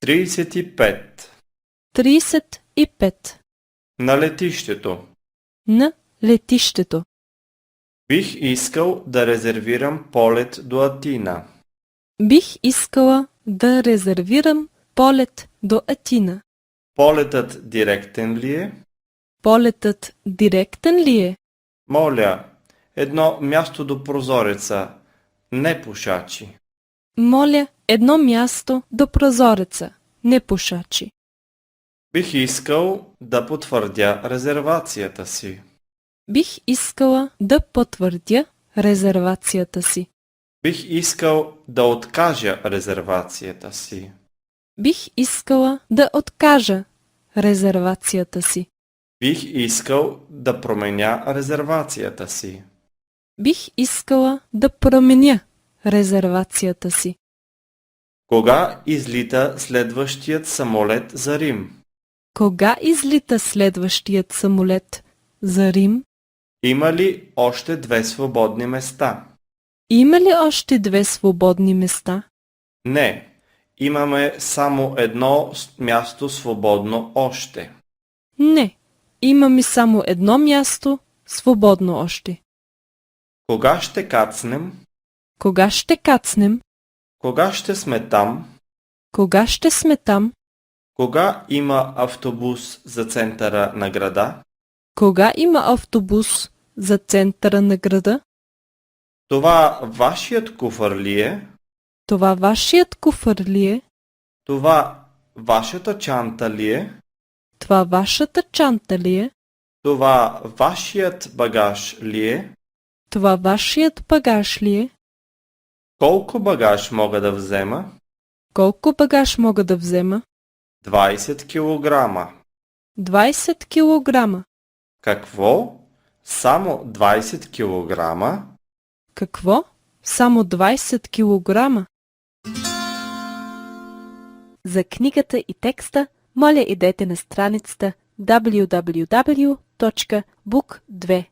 35. 35. На летището. На летището. Бих искал да резервирам полет до Атина. Бих искала да резервирам полет до Атина. Полетът директен ли е? Полетът директен ли е? Моля, едно място до прозореца, не пушачи. Моля, едно място до прозореца, не пушачи. Бих искал да потвърдя резервацията си. Бих искала да потвърдя резервацията си. Бих искал да откажа резервацията си. Бих искала да откажа резервацията си. Бих искал да променя резервацията си. Бих искала да променя резервацията си. Кога излита следващият самолет за Рим? Кога излита следващият самолет за Рим? Има ли още 2 свободни места? Има ли още 2 свободни места? Не, имаме само едно място свободно още. Не, имаме само едно място свободно още. Кога ще кацнем? Кога ще кацнем? Кога ще сме там? Кога ще сме там? Кога има автобус за центъра на града? Кога има автобус за центъра на града? Това вашият куфар ли е? Това вашият куфар ли е? Това вашата чанта ли е? Това вашата чанта ли е? Това вашият багаж ли е? Това вашият багаж ли е? Колко багаж мога да взема? Колко багаж мога да взема? 20 килограма. 20 килограма. Какво? Само 20 килограма? Какво? Само 20 килограма? За книгата и текста, моля идете на страницата www.book2.com